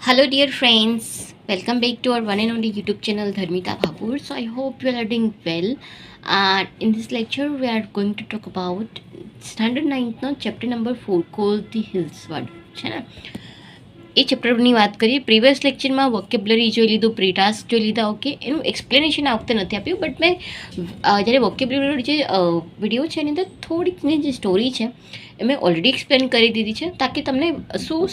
Hello, dear friends. Welcome back to our one and only YouTube channel, Dharmita Bhabur. So, I hope you all are doing well. And in this lecture, we are going to talk about Standard 9th, no, chapter number 4, called the Hills word. છે ને એ ચેપ્ટરની વાત કરીએ. Previous લેક્ચરમાં vocabulary જોઈ લીધું, pre task જોઈ લીધા. Okay, એનું એક્સપ્લેનેશન આ વખતે નથી આપ્યું, બટ મેં જ્યારે વોકેબ્લરી જે વિડીયો છે એની અંદર થોડીક જે સ્ટોરી છે એ મેં ઓલરેડી એક્સપ્લેન કરી દીધી છે, તાકી તમને શું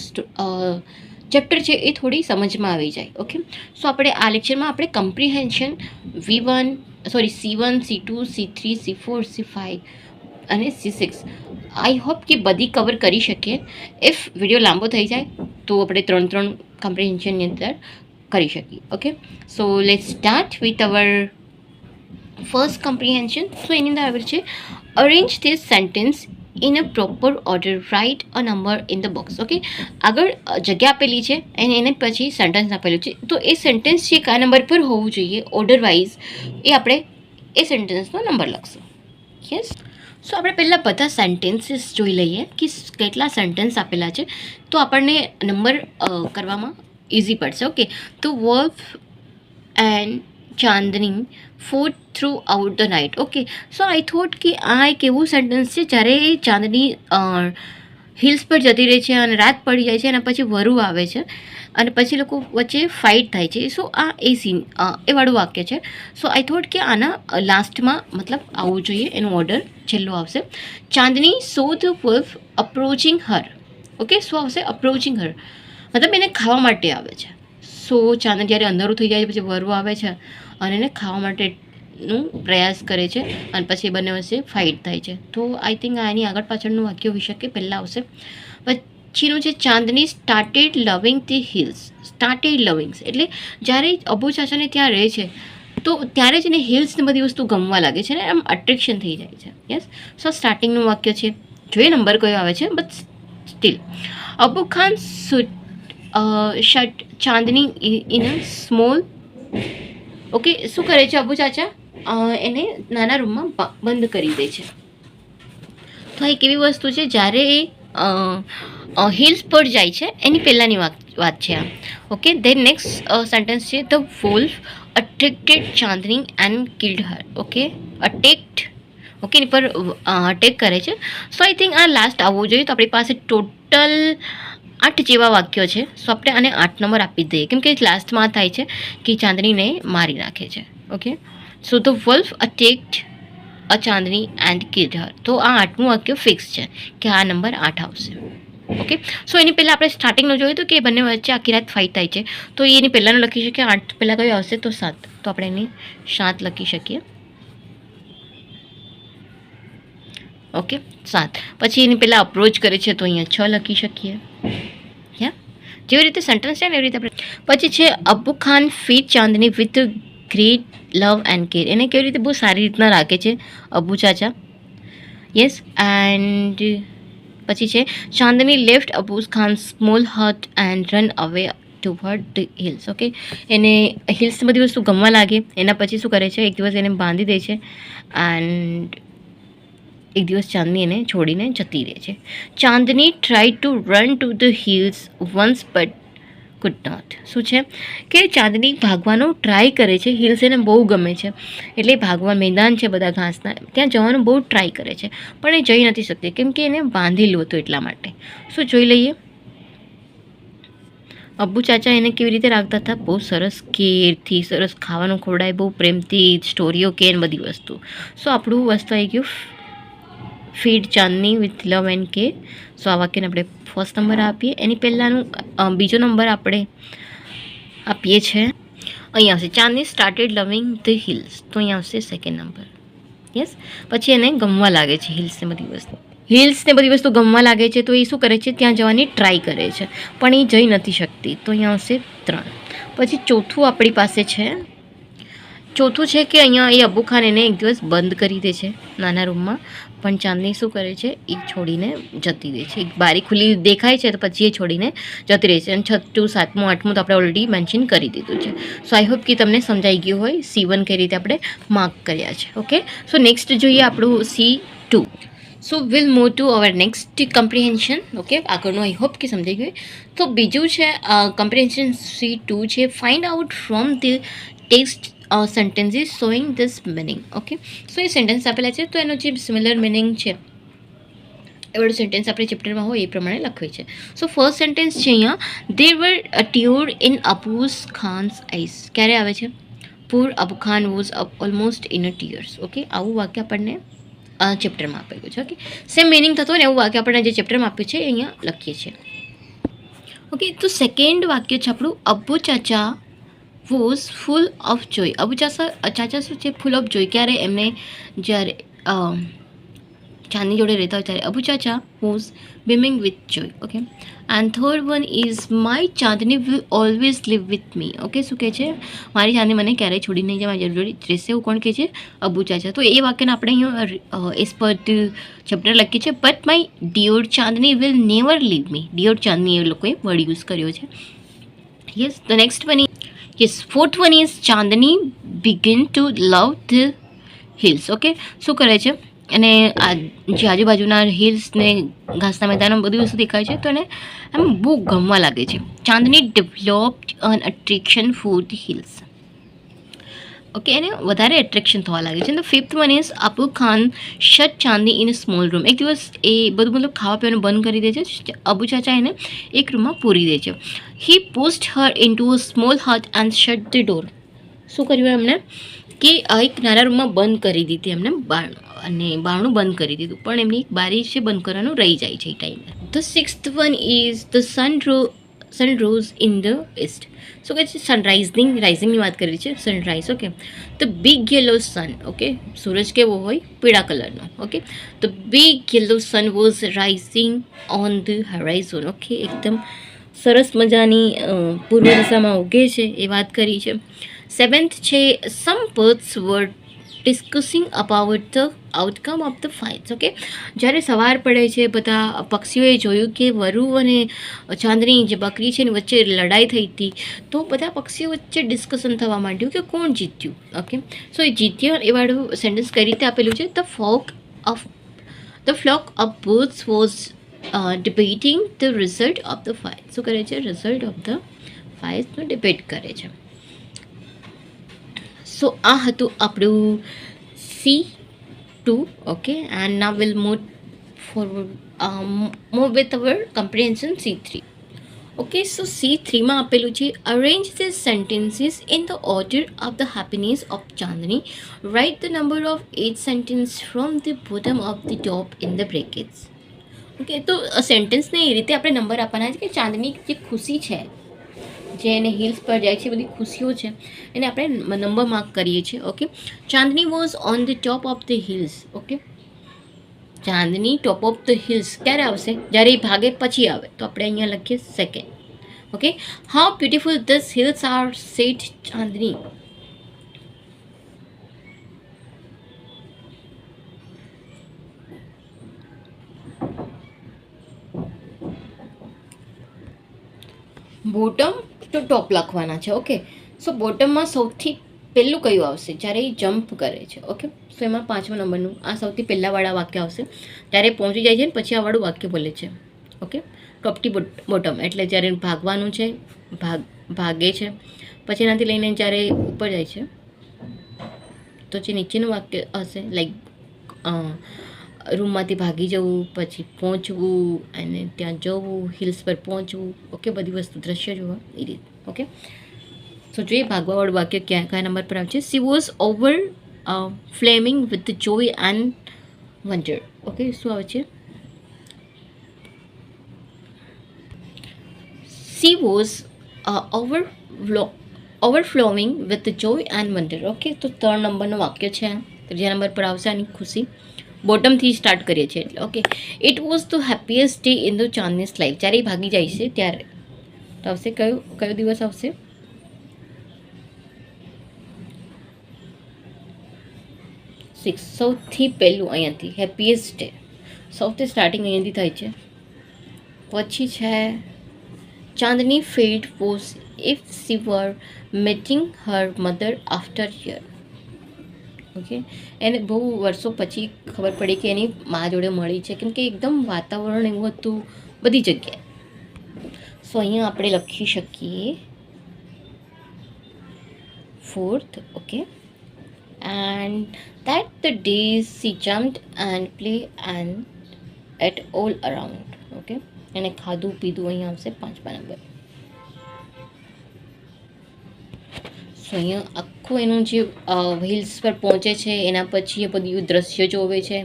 ચેપ્ટર છે એ થોડી સમજમાં આવી જાય. ઓકે, સો આપણે આ લેક્ચરમાં આપણે comprehension C1, C2, C3, C4, C5 અને C6 આઈ હોપ કે બધી કવર કરી શકીએ. ઇફ વિડીયો લાંબો થઈ જાય તો આપણે ત્રણ કમ્પ્રિહેન્શનની અંદર કરી શકીએ. Okay, so let's start with our first comprehension. So એની અંદર આવે છે arrange this sentence in a proper order, write a number in the box. Okay, આગળ જગ્યા આપેલી છે અને એને પછી સેન્ટેન્સ આપેલું છે, તો એ સેન્ટેન્સ છે કયા નંબર પર હોવું જોઈએ ઓર્ડર વાઇઝ એ આપણે એ સેન્ટેન્સનો નંબર લખશું. યસ, સો આપણે પહેલાં બધા સેન્ટેન્સીસ જોઈ લઈએ કે કેટલા સેન્ટેન્સ આપેલા છે, તો આપણને નંબર કરવામાં ઇઝી પડશે. ઓકે, તો wolf and Chandni food through out the night. Okay, so I thought કે આ એક એવું સેન્ટેન્સ છે જ્યારે ચાંદની હિલ્સ પર જતી રહે છે અને રાત પડી જાય છે અને પછી વરુ આવે છે અને પછી લોકો વચ્ચે ફાઇટ થાય છે. સો આ એ સીન એ વાળું વાક્ય છે. સો આઈ થોટ કે આના લાસ્ટમાં મતલબ આવવું જોઈએ, એનું ઓર્ડર છેલ્લો આવશે. ચાંદની સો the wolf approaching Har. Okay, સો આવશે અપ્રોચિંગ હર, મતલબ એને ખાવા માટે આવે છે. સો ચાંદની જ્યારે અંધારું થઈ જાય પછી વરુ આવે છે અને એને ખાવા માટેનું પ્રયાસ કરે છે અને પછી બંને વચ્ચે ફાઇટ થાય છે. તો આઈ થિંક આની આગળ પાછળનું વાક્ય હોઈ શકે, પહેલાં આવશે. પછીનું છે ચાંદની સ્ટાર્ટેડ લવિંગ ધી હિલ્સ. સ્ટાર્ટેડ લવિંગ્સ એટલે જ્યારે અબુ ચાચાને ત્યાં રહે છે તો ત્યારે જ એને હિલ્સને બધી વસ્તુ ગમવા લાગે છે ને આમ અટ્રેક્શન થઈ જાય છે. યસ, સો સ્ટાર્ટિંગનું વાક્ય છે. જોઈએ નંબર કયો આવે છે, but still Abu Khan shut Chandni in a small. Okay, શું કરે છે અબુ ચાચા? એને નાના રૂમમાં બંધ કરી દે છે. તો આ એક એવી વસ્તુ છે જ્યારે એ હિલ્સ પર જાય છે એની પહેલાંની વાત છે આ. ઓકે, ધેન નેક્સ્ટ સેન્ટેન્સ છે the wolf attracted Chandni and killed her. Okay, okay એની પર અટેક કરે છે. સો આઈ થિંક આ લાસ્ટ આવવું જોઈએ. તો આપણી પાસે ટોટલ 8 જેવા વાક્યો છે. સો આપણે આને 8 નંબર આપી દઈએ, કેમ કે લાસ્ટમાં થાય છે કે ચાંદનીને મારી નાખે છે. Okay, so the wolf attacked a Chandni and killed her. તો આ 8મું વાક્ય ફિક્સ છે કે આ નંબર 8 આવશે. ઓકે, સો એની પહેલાં આપણે સ્ટાર્ટિંગનું જોયું હતું કે બંને વચ્ચે આખી રાત ફાઇટ થાય છે, તો એની પહેલાંનું લખી શકીએ. 8 પહેલાં કયું આવશે? તો 7. તો આપણે એની 7 લખી શકીએ. ઓકે, 7. પછી એની પહેલાં અપ્રોચ કરે છે તો અહીંયા 6 લખી શકીએ. જેવી રીતે સેન્ટેન્સ છે ને એવી રીતે આપણે. પછી છે Abu Khan feed Chandni with great love and care. એને કેવી રીતે બહુ સારી રીતના રાખે છે અબુ ચાચા. યસ, એન્ડ પછી છે Chandni left Abu Khan small hut and run away toward the hills. Okay, એને હિલ્સ બધી વસ્તુ ગમવા લાગે, એના પછી શું કરે છે, એક દિવસ એને બાંધી દે છે એન્ડ એક દિવસ ચાંદની એને છોડીને જતી રહે છે. Chandni try to run to the hills once but could not. શું છે કે ચાંદની ભાગવાનો ટ્રાય કરે છે, હિલ્સ એને બહુ ગમે છે એટલે ભાગવા મેદાન છે બધા ઘાસના, ત્યાં જવાનું બહુ ટ્રાય કરે છે પણ એ જઈ નથી શકતી કેમ કે એને બાંધેલું હતું એટલા માટે. શું જોઈ લઈએ અબ્બુ ચાચા એને કેવી રીતે રાખતા હતા, બહુ સરસ કેરથી, સરસ ખાવાનું ખવડાય, બહુ પ્રેમથી, સ્ટોરીઓ કે બધી વસ્તુ. સો આપણું વસ્તુ આવી ગયું feed Chandni with love and કે. સો આ વાક્યને આપણે ફર્સ્ટ નંબર આપીએ. એની પહેલાંનું બીજો નંબર આપણે આપીએ છીએ, અહીંયા આવશે ચાંદની સ્ટાર્ટેડ લવિંગ ધ હિલ્સ, તો અહીંયા આવશે સેકન્ડ નંબર. યસ, પછી એને ગમવા લાગે છે હિલ્સને બધી વસ્તુ ગમવા લાગે છે, તો એ શું કરે છે, ત્યાં જવાની ટ્રાય કરે છે પણ એ જઈ નથી શકતી, તો અહીંયા આવશે 3. પછી ચોથું આપણી પાસે છે કે અહીંયા એ અબુ ખાન એને એક દિવસ બંધ કરી દે છે નાના રૂમમાં, પણ ચાંદની શું કરે છે, એ છોડીને જતી રહે છે. એક બારી ખુલ્લી દેખાય છે તો પછી એ છોડીને જતી રહે છે. અને 6ઠું 7મું 8મું તો આપણે ઓલરેડી મેન્શન કરી દીધું છે. સો આઈ હોપ કે તમને સમજાઈ ગયું હોય C1 કઈ રીતે આપણે માર્ક કર્યા છે. ઓકે, સો નેક્સ્ટ જોઈએ આપણું C2. So will move to our next comprehension. Okay, આગળનું આઈ હોપ કે સમજાઈ ગયું. તો બીજું છે કમ્પ્રિહેન્શન C2 છે, find out from the text sentences showing this meaning. Okay, so A sentence આપેલા છે તો એનો જે સિમિલર મિનિંગ છે એ બધું સેન્ટેન્સ આપણે ચેપ્ટરમાં હોય એ પ્રમાણે લખવી છે. સો ફર્સ્ટ સેન્ટેન્સ છે અહીંયા, દેર વર અ ટ્યુર ઇન અબુસ ખાન્સ આઈસ. ક્યારે આવે છે? પૂર Abu Khan was almost in a tears. Okay, આવું વાક્ય આપણને ચેપ્ટરમાં આપેલું છે. ઓકે, સેમ મિનિંગ થતો હોય ને એવું વાક્ય આપણને જે ચેપ્ટરમાં આપ્યું છે અહીંયા લખીએ છીએ. ઓકે, તો સેકન્ડ વાક્ય છે આપણું, Abbu Chacha was full of joy. Abu Chacha શું છે? Full of joy. ક્યારે? એમને જ્યારે ચાંદની જોડે રહેતા હોય ત્યારે. Abu Chacha was beaming with joy. Okay, and third one is my Chandni will always live with me. Okay, શું કહે છે? મારી ચાંદની મને ક્યારેય છોડી નહીં જાય, મારી જોડે રહેશે. એવું કોણ કહે છે? અબુ ચાચા. તો એ વાક્યને આપણે અહીંયા એઝ પર ચેપ્ટર લખીએ છીએ, but my dear Chandni will never leave me. Dear Chandni એ લોકોએ વર્ડ યુઝ કર્યો છે. Yes, the next one is fourth one is Chandni begin to love the hills. Okay, શું કરે છે? અને આ જે આજુબાજુના હિલ્સ ને ઘાસના મેદાનો બધી વસ્તુ દેખાય છે તો એને આમ બહુ ગમવા લાગે છે. Chandni developed an attraction for the hills. Okay, એને વધારે એટ્રેક્શન થવા લાગે છે. The fifth one is Abu Khan shut Chandni in a small room. એક દિવસ એ બધું મતલબ ખાવા પીવાનું બંધ કરી દે છે. અબુ ચાચા એને એક રૂમમાં પૂરી દે છે. He pushed her into a small hut and shut the door. શું કર્યું એમને? કે એક નાના રૂમમાં બંધ કરી દીધી એમને, અને બારણું બંધ કરી દીધું, પણ એમની એક બારી છે બંધ કરવાનું રહી જાય છે એ ટાઈમે. The sixth one is the sun rose in the east. શું કહે છે? રાઇઝિંગની વાત કરી છે, sunrise. Okay, the big yellow sun. Okay, સૂરજ કેવો હોય? પીળા કલરનો. Okay, the big yellow sun was rising on the horizon. Okay, એકદમ સરસ મજાની પૂર્વ દિશામાં ઉગે છે એ વાત કરી છે. સેવન્થ છે, some birds were discussing about the outcome of the fights. Okay, જ્યારે સવાર પડે છે બધા પક્ષીઓએ જોયું કે વરુ અને ચાંદની જે બકરી છે એની વચ્ચે લડાઈ થઈ હતી, તો બધા પક્ષીઓ વચ્ચે ડિસ્કશન થવા માંડ્યું કે કોણ જીત્યું. ઓકે, સો એ જીત્યો એ વાળું સેન્ટેન્સ કઈ રીતે આપેલું છે? The flock of birds was debating the result of the fight. શું કરે છે? રિઝલ્ટ ઓફ ધ ફાઇટ્સનો ડિબેટ કરે છે. સો આ હતું આપણું C2. Okay, and now will move with our comprehension C3. Okay, so C3માં આપેલું છે, arrange the sentences in the order of the happiness of Chandni. Write the number of 8 sentence from the bottom of the top in the brackets. Okay, તો સેન્ટેન્સને એ રીતે આપણે number આપવાના છે કે ચાંદની જે ખુશી છે, જે એને હિલ્સ પર જાય છે, બધી ખુશીઓ છે, એને આપણે નંબર માર્ક કરીએ છીએ. Okay, Chandni was on the top of the hills. Okay, Chandni top of the hills ક્યારે આવશે? જ્યારે એ ભાગે પછી આવે, તો આપણે અહીંયા લખીએ second. Okay, how beautiful this hills are said Chandni. Bottom to top લખવાના છે. ઓકે, સો બોટમમાં સૌથી પહેલું કયું આવશે? જ્યારે એ જમ્પ કરે છે. ઓકે, સો એમાં 5મા નંબરનું આ સૌથી પહેલાંવાળા વાક્ય આવશે. ત્યારે પહોંચી જાય છે ને પછી આ વાળું વાક્ય બોલે છે. ઓકે, ટોપટી બોટમ એટલે જ્યારે ભાગવાનું છે, ભાગે છે, પછી એનાથી લઈને જ્યારે ઉપર જાય છે તો જે નીચેનું વાક્ય હશે લાઈક રૂમમાંથી ભાગી જવું, પછી પહોંચવું અને ત્યાં જવું, હિલ્સ પર પહોંચવું. ઓકે, બધી વસ્તુ દ્રશ્ય જોવા એ રીતે. ઓકે, સો જોઈએ ભાગવાવાળું વાક્ય કયા નંબર પર આવે છે? She was over flaming with joy and wonder. Okay, શું આવે છે? She was overflowing with joy and wonder. Okay, તો 3 નંબરનું વાક્ય છે. ત્રીજા નંબર પર આવશે આની ખુશી. બોટમથી સ્ટાર્ટ કરીએ છીએ એટલે. Okay, it was the happiest day in the Chandni's life. જ્યારે એ ભાગી જાય છે ત્યારે તો આવશે કયો દિવસ આવશે? સિક્સ. સૌથી પહેલું અહીંયાથી હેપીએસ્ટ ડે, સૌથી સ્ટાર્ટિંગ અહીંયાથી થાય છે. પછી છે Chandni felt as if she were meeting her mother after year. Okay. એને બહુ વર્ષો પછી ખબર પડી કે એની મા જોડે મળી છે, કેમ કે એકદમ વાતાવરણ એવું હતું બધી જગ્યાએ. સો અહીંયા આપણે લખી શકીએ 4th, okay. And that the days she jumped and play and at all around, okay. એને ખાધું પીધું અહીંયા આવશે 5મા નંબર. સો અહીંયા આખું એનું જે હિલ્સ પર પહોંચે છે એના પછી એ બધું દ્રશ્ય જોવે છે,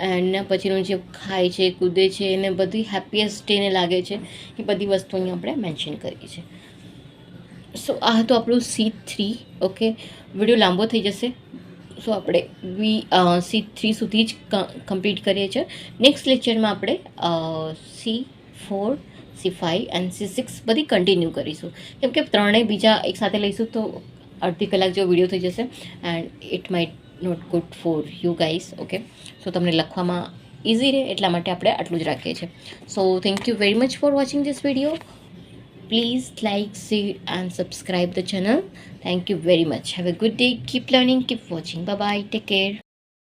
એના પછીનું જે ખાય છે કૂદે છે એને બધી હેપીએસ્ટ એને લાગે છે એ બધી વસ્તુ અહીંયા આપણે મેન્શન કરી છે. સો આ હતું આપણું C3, ઓકે. વિડીયો લાંબો થઈ જશે, સો આપણે C3 સુધી જ કમ્પ્લીટ કરીએ છીએ. નેક્સ્ટ લેક્ચરમાં આપણે C4, C5 એન્ડ C6 બધી કન્ટિન્યુ કરીશું, કેમ કે ત્રણેય બીજા એકસાથે લઈશું તો અડધી કલાક જેવો વિડીયો થઈ જશે and it might not good for you guys, okay. So તમને લખવામાં ઇઝી રહે એટલા માટે આપણે આટલું જ રાખીએ છીએ. So thank you very much for watching this video. Please like, share and subscribe the channel. Thank you very much. Have a good day. Keep learning, keep watching. Bye bye. Take care.